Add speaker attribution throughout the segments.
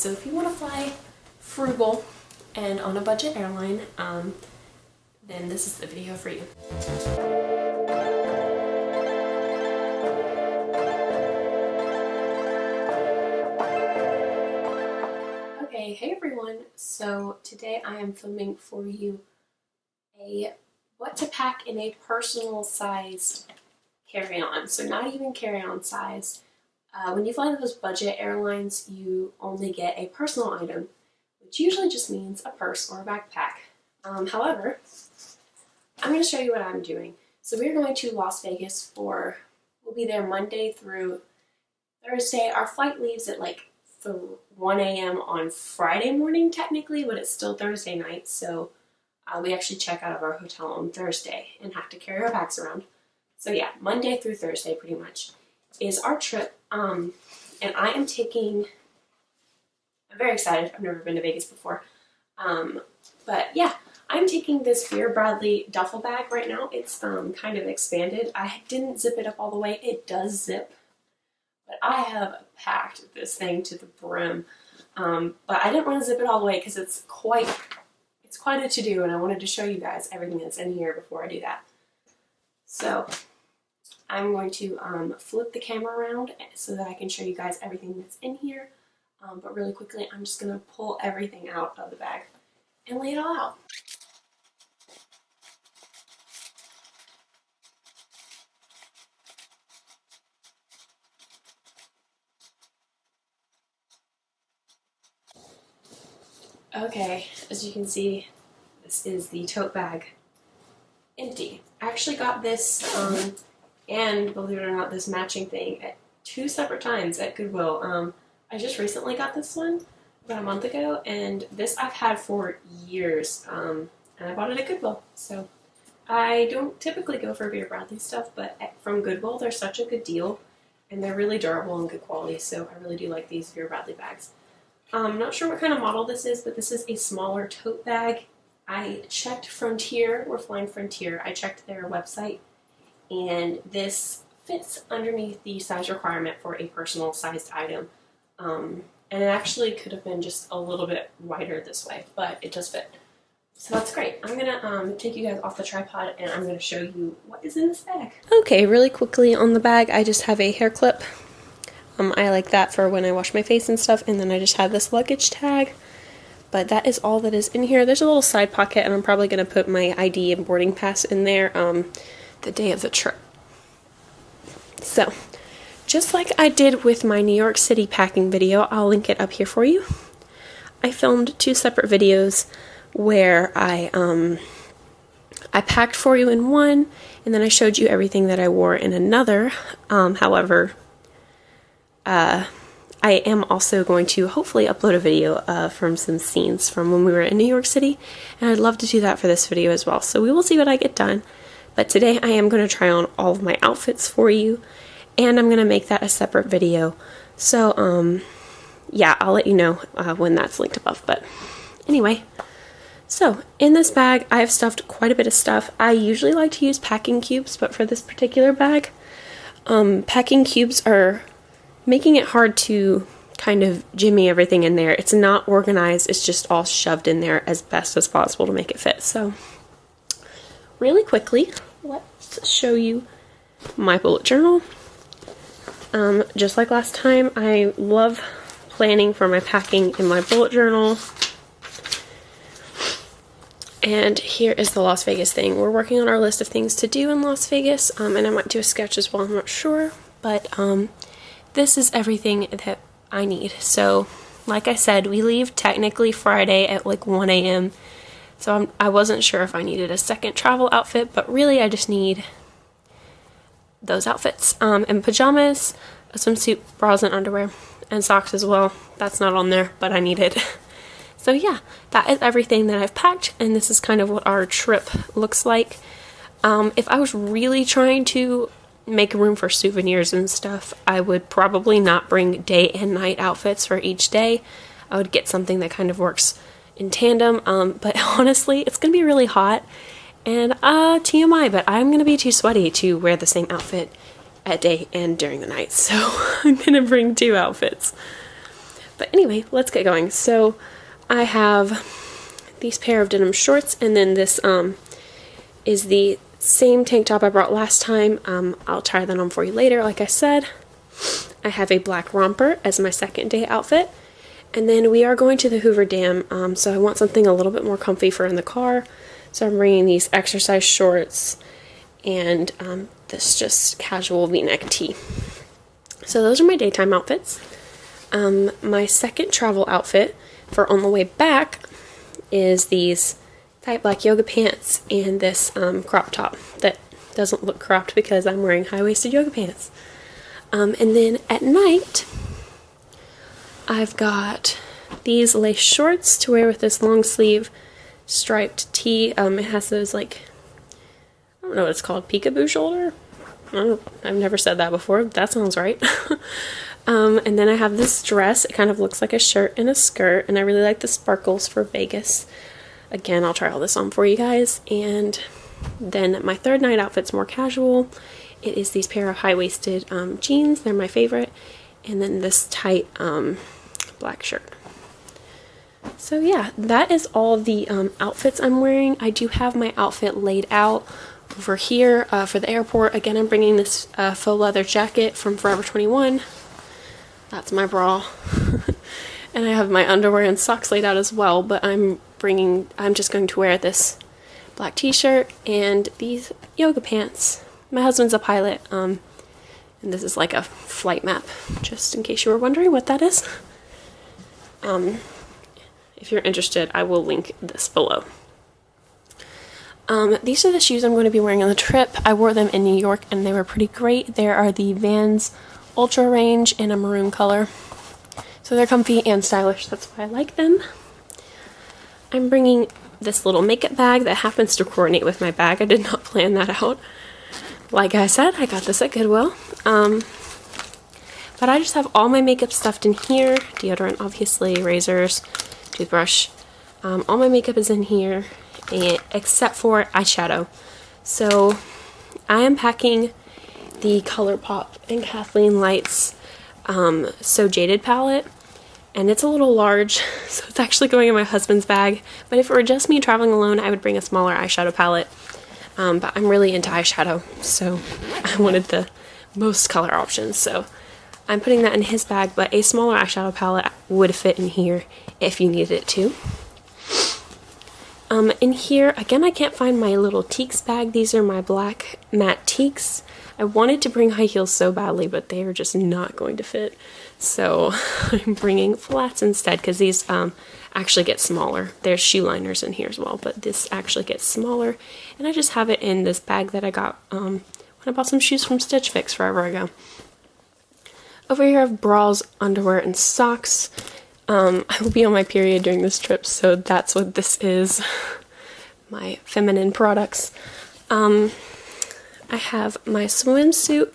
Speaker 1: So if you want to fly frugal and on a budget airline, then this is the video for you. Okay, hey everyone. So today I am filming for you a what to pack in a personal size carry-on. So not even carry-on size. When you fly those budget airlines, you only get a personal item, which usually just means a purse or a backpack. However, I'm going to show you what I'm doing. So we're going to Las Vegas we'll be there Monday through Thursday. Our flight leaves at like 1 a.m. on Friday morning technically, but it's still Thursday night. So we actually check out of our hotel on Thursday and have to carry our bags around. So yeah, Monday through Thursday pretty much is our trip. And I am I'm very excited. I've never been to Vegas before. But yeah, I'm taking this Vera Bradley duffel bag right now. It's kind of expanded. I didn't zip it up all the way. It does zip, but I have packed this thing to the brim. But I didn't want to zip it all the way because it's quite a to-do, and I wanted to show you guys everything that's in here before I do that. So I'm going to flip the camera around so that I can show you guys everything that's in here. But really quickly, I'm just going to pull everything out of the bag and lay it all out. Okay, as you can see, this is the tote bag. Empty. I actually got this, and believe it or not, this matching thing at 2 separate times at Goodwill. I just recently got this one about a month ago, and this I've had for years, and I bought it at Goodwill. So I don't typically go for Vera Bradley stuff, but from Goodwill they're such a good deal, and they're really durable and good quality, so I really do like these Vera Bradley bags. I'm not sure what kind of model this is, but this is a smaller tote bag. I checked Frontier, we're flying Frontier, I checked their website, and this fits underneath the size requirement for a personal sized item. And it actually could have been just a little bit wider this way, but it does fit. So that's great. I'm gonna take you guys off the tripod and I'm gonna show you what is in this bag. Okay, really quickly on the bag, I just have a hair clip. I like that for when I wash my face and stuff, and then I just have this luggage tag. But that is all that is in here. There's a little side pocket, and I'm probably going to put my ID and boarding pass in there the day of the trip. So, just like I did with my New York City packing video, I'll link it up here for you. I filmed 2 separate videos where I packed for you in one, and then I showed you everything that I wore in another. However, I am also going to hopefully upload a video from some scenes from when we were in New York City, and I'd love to do that for this video as well. So we will see what I get done. But today I am going to try on all of my outfits for you, and I'm going to make that a separate video. So, yeah, I'll let you know when that's linked above. But anyway, so in this bag I have stuffed quite a bit of stuff. I usually like to use packing cubes, but for this particular bag, packing cubes are making it hard to kind of jimmy everything in there. It's not organized, it's just all shoved in there as best as possible to make it fit. So really quickly, let's show you my bullet journal. Just like last time, I love planning for my packing in my bullet journal. And here is the Las Vegas thing. We're working on our list of things to do in Las Vegas, and I might do a sketch as well, I'm not sure. But this is everything that I need. So, like I said, we leave technically Friday at like 1 a.m. So I wasn't sure if I needed a second travel outfit, but really I just need those outfits. And pajamas, a swimsuit, bras and underwear, and socks as well. That's not on there, but I need it. So yeah, that is everything that I've packed, and this is kind of what our trip looks like. If I was really trying to make room for souvenirs and stuff, I would probably not bring day and night outfits for each day. I would get something that kind of works in tandem, but honestly, it's gonna be really hot, and TMI, but I'm gonna be too sweaty to wear the same outfit at day and during the night, so I'm gonna bring 2 outfits. But anyway, let's get going. So I have these pair of denim shorts, and then this is the same tank top I brought last time. I'll try that on for you later, like I said. I have a black romper as my second day outfit. And then we are going to the Hoover Dam, so I want something a little bit more comfy for in the car. So I'm bringing these exercise shorts and this just casual v-neck tee. So those are my daytime outfits. My second travel outfit for on the way back is these tight black yoga pants and this crop top that doesn't look cropped because I'm wearing high-waisted yoga pants. And then at night, I've got these lace shorts to wear with this long sleeve striped tee. It has those, like, I don't know what it's called, peekaboo shoulder? I've never said that before. That sounds right. And then I have this dress. It kind of looks like a shirt and a skirt, and I really like the sparkles for Vegas. Again, I'll try all this on for you guys. And then my third night outfit's more casual. It is these pair of high-waisted jeans. They're my favorite. And then this tight black shirt. So yeah, that is all the outfits I'm wearing. I do have my outfit laid out over here for the airport. Again, I'm bringing this faux leather jacket from Forever 21. That's my bra. And I have my underwear and socks laid out as well, but I'm just going to wear this black t-shirt and these yoga pants. My husband's a pilot, and this is like a flight map, just in case you were wondering what that is. If you're interested, I will link this below. These are the shoes I'm going to be wearing on the trip. I wore them in New York and they were pretty great. There are the Vans Ultra range in a maroon color. So they're comfy and stylish, that's why I like them. I'm bringing this little makeup bag that happens to coordinate with my bag. I did not plan that out. Like I said, I got this at Goodwill. But I just have all my makeup stuffed in here. Deodorant, obviously, razors, toothbrush. All my makeup is in here, except for eyeshadow. So I am packing the ColourPop and Kathleen Lights So Jaded palette. And it's a little large, so it's actually going in my husband's bag. But if it were just me traveling alone, I would bring a smaller eyeshadow palette. But I'm really into eyeshadow, so I wanted the most color options. So I'm putting that in his bag, but a smaller eyeshadow palette would fit in here if you needed it to. In here, again, I can't find my little Teaks bag. These are my black matte Teaks. I wanted to bring high heels so badly, but they are just not going to fit. So I'm bringing flats instead, because these actually get smaller. There's shoe liners in here as well, but this actually gets smaller. And I just have it in this bag that I got when I bought some shoes from Stitch Fix forever ago. Over here I have bras, underwear, and socks. I will be on my period during this trip, so that's what this is. My feminine products. I have my swimsuit.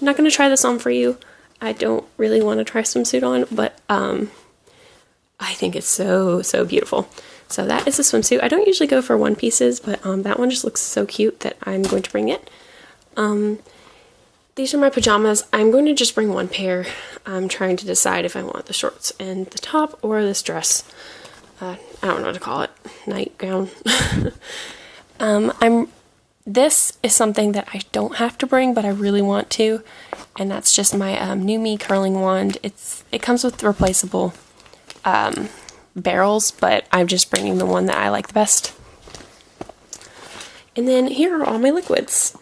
Speaker 1: I'm not going to try this on for you. I don't really want to try swimsuit on, but I think it's so, so beautiful. So that is a swimsuit. I don't usually go for one pieces, but that one just looks so cute that I'm going to bring it. These are my pajamas. I'm going to just bring one pair. I'm trying to decide if I want the shorts and the top or this dress. I don't know what to call it. Nightgown. This is something that I don't have to bring, but I really want to, and that's just my New Me curling wand. It comes with replaceable barrels, but I'm just bringing the one that I like the best. And then here are all my liquids.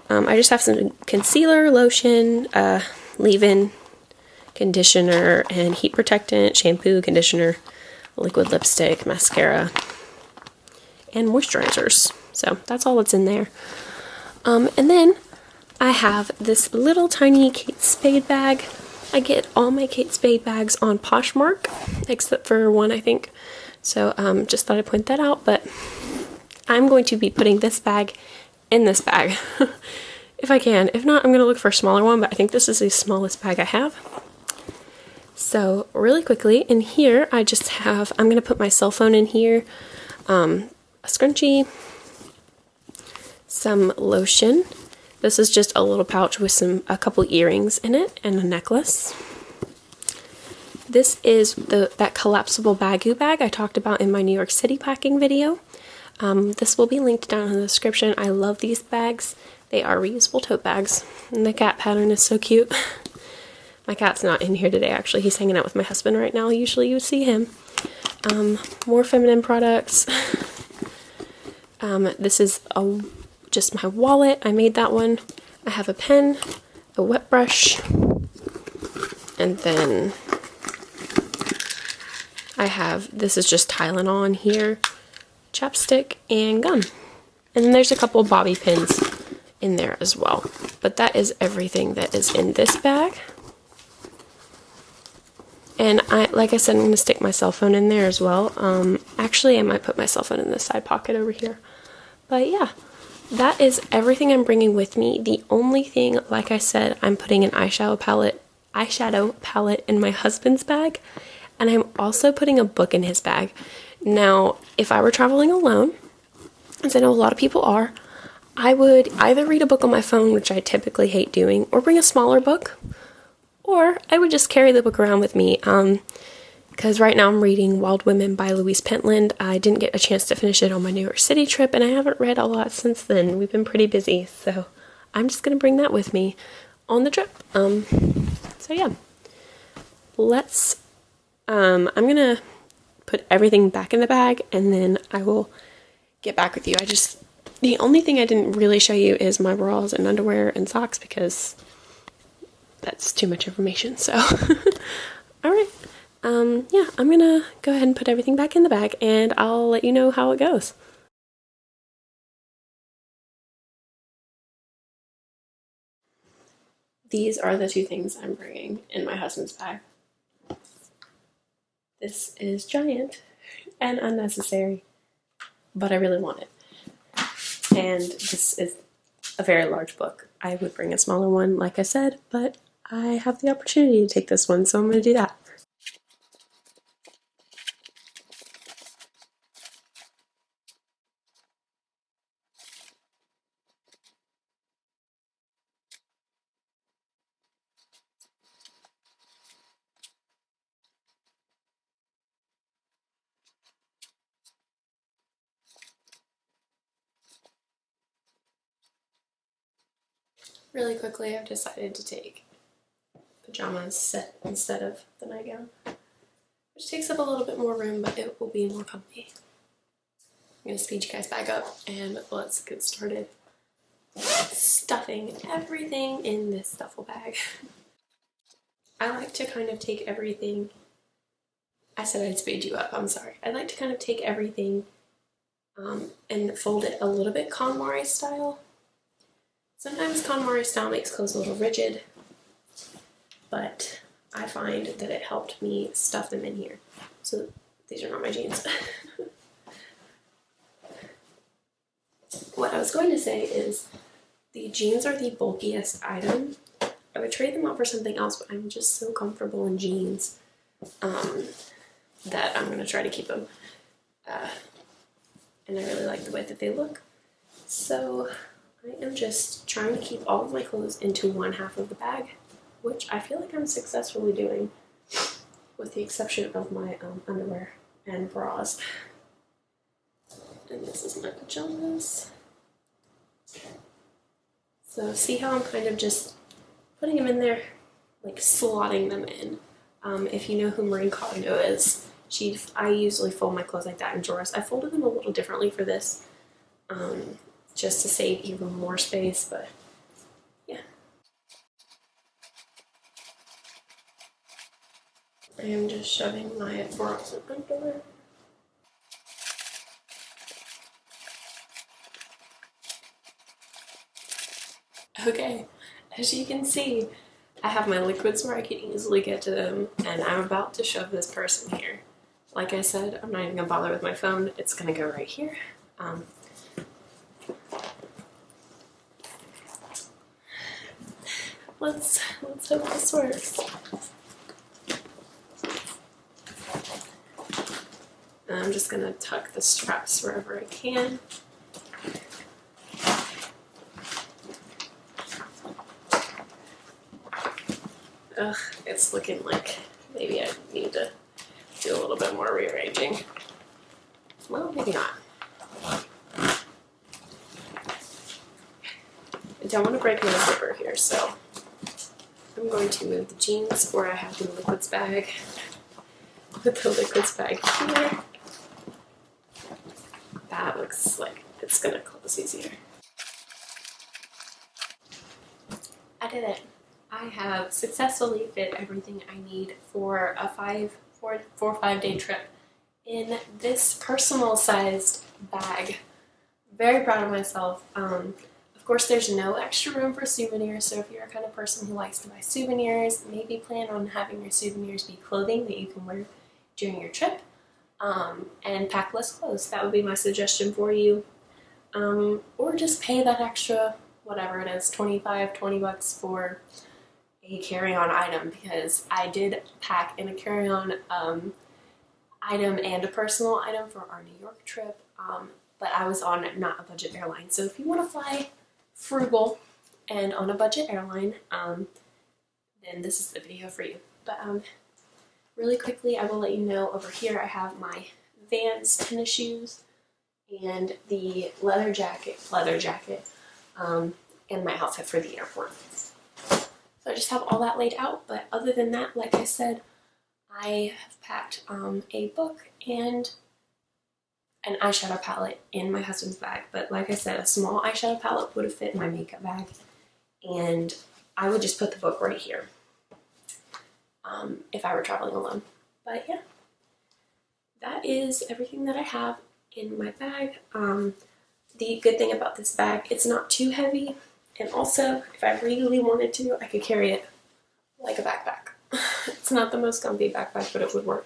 Speaker 1: I just have some concealer, lotion, leave-in, conditioner, and heat protectant, shampoo, conditioner, liquid lipstick, mascara, and moisturizers. So that's all that's in there. And then I have this little tiny Kate Spade bag. I get all my Kate Spade bags on Poshmark, except for one, I think. So just thought I'd point that out, but I'm going to be putting this bag in this bag if I can. If not, I'm going to look for a smaller one, but I think this is the smallest bag I have. So really quickly, in here I just have, I'm going to put my cell phone in here, a scrunchie, some lotion. This is just a little pouch with a couple earrings in it and a necklace. This is that collapsible bagoo bag I talked about in my New York City packing video. This will be linked down in the description. I love these bags. They are reusable tote bags. And the cat pattern is so cute. My cat's not in here today, actually. He's hanging out with my husband right now. Usually you would see him. More feminine products. This is just my wallet. I made that one. I have a pen, a wet brush, and then this is just Tylenol in here, chapstick, and gum. And then there's a couple bobby pins in there as well. But that is everything that is in this bag. And like I said, I'm going to stick my cell phone in there as well. Actually, I might put my cell phone in the side pocket over here. But yeah, that is everything I'm bringing with me. The only thing, like I said, I'm putting an eyeshadow palette in my husband's bag. And I'm also putting a book in his bag. Now, if I were traveling alone, as I know a lot of people are, I would either read a book on my phone, which I typically hate doing, or bring a smaller book. Or I would just carry the book around with me, because right now I'm reading Wild Women by Louise Pentland. I didn't get a chance to finish it on my New York City trip, and I haven't read a lot since then. We've been pretty busy, so I'm just going to bring that with me on the trip. So yeah, I'm going to put everything back in the bag, and then I will get back with you. The only thing I didn't really show you is my bras and underwear and socks, because that's too much information, so. Alright, yeah, I'm gonna go ahead and put everything back in the bag, and I'll let you know how it goes. These are the two things I'm bringing in my husband's bag. This is giant and unnecessary, but I really want it. And this is a very large book. I would bring a smaller one, like I said, but I have the opportunity to take this one, so I'm going to do that. Really quickly, I've decided to take pajamas set instead of the nightgown, which takes up a little bit more room, but it will be more comfy. I'm going to speed you guys back up, and let's get started stuffing everything in this duffel bag. I like to kind of take everything, I said I'd speed you up, I'm sorry. I like to kind of take everything and fold it a little bit KonMari style. Sometimes KonMari style makes clothes a little rigid, but I find that it helped me stuff them in here. So these are not my jeans. What I was going to say is the jeans are the bulkiest item. I would trade them out for something else, but I'm just so comfortable in jeans that I'm going to try to keep them. And I really like the way that they look. So I am just trying to keep all of my clothes into one half of the bag, which I feel like I'm successfully doing, with the exception of my underwear and bras. And this is my pajamas. So see how I'm kind of just putting them in there, like slotting them in. If you know who Maureen Condo is, I usually fold my clothes like that in drawers. I folded them a little differently for this, just to save even more space, but yeah. I am just shoving my bras and underwear. Okay, as you can see, I have my liquids where I can easily get to them, and I'm about to shove this purse in here. Like I said, I'm not even gonna bother with my phone. It's gonna go right here. Let's hope this works. And I'm just gonna tuck the straps wherever I can. Ugh, it's looking like Maybe I need to do a little bit more rearranging. Well, maybe not. I don't want to break my zipper here, so I'm going to move the jeans where I have the liquids bag. Put the liquids bag here. That looks like it's gonna close easier. I did it. I have successfully fit everything I need for a 4 or 5 day trip in this personal sized bag. Very proud of myself. Of course, there's no extra room for souvenirs, so if you're a kind of person who likes to buy souvenirs, maybe plan on having your souvenirs be clothing that you can wear during your trip, and pack less clothes. That would be my suggestion for you. Or just pay that extra, whatever it is, $20 bucks for a carry-on item, because I did pack in a carry-on item and a personal item for our New York trip, but I was on not a budget airline. So if you want to fly frugal and on a budget airline, then this is the video for you. But really quickly, I will let you know over here I have my Vans tennis shoes and the leather jacket, and my outfit for the airport. So I just have all that laid out, but other than that, like I said, I have packed a book and an eyeshadow palette in my husband's bag. But like I said, a small eyeshadow palette would have fit in my makeup bag, and I would just put the book right here if I were traveling alone. But yeah, that is everything that I have in my bag. The good thing about this bag, it's not too heavy, and also if I really wanted to, I could carry it like a backpack. It's not the most comfy backpack, but it would work.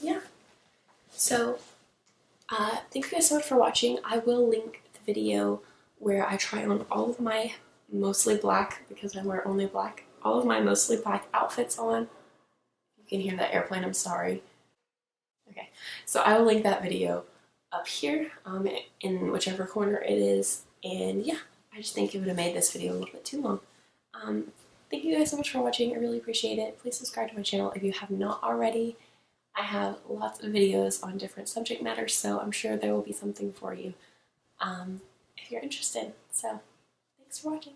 Speaker 1: Yeah. So, thank you guys so much for watching. I will link the video where I try on all of my mostly black, because I wear only black, all of my mostly black outfits on. You can hear that airplane, I'm sorry. Okay, so I will link that video up here, in whichever corner it is, and yeah, I just think it would have made this video a little bit too long. Thank you guys so much for watching, I really appreciate it. Please subscribe to my channel if you have not already. I have lots of videos on different subject matters, so I'm sure there will be something for you if you're interested. So, thanks for watching.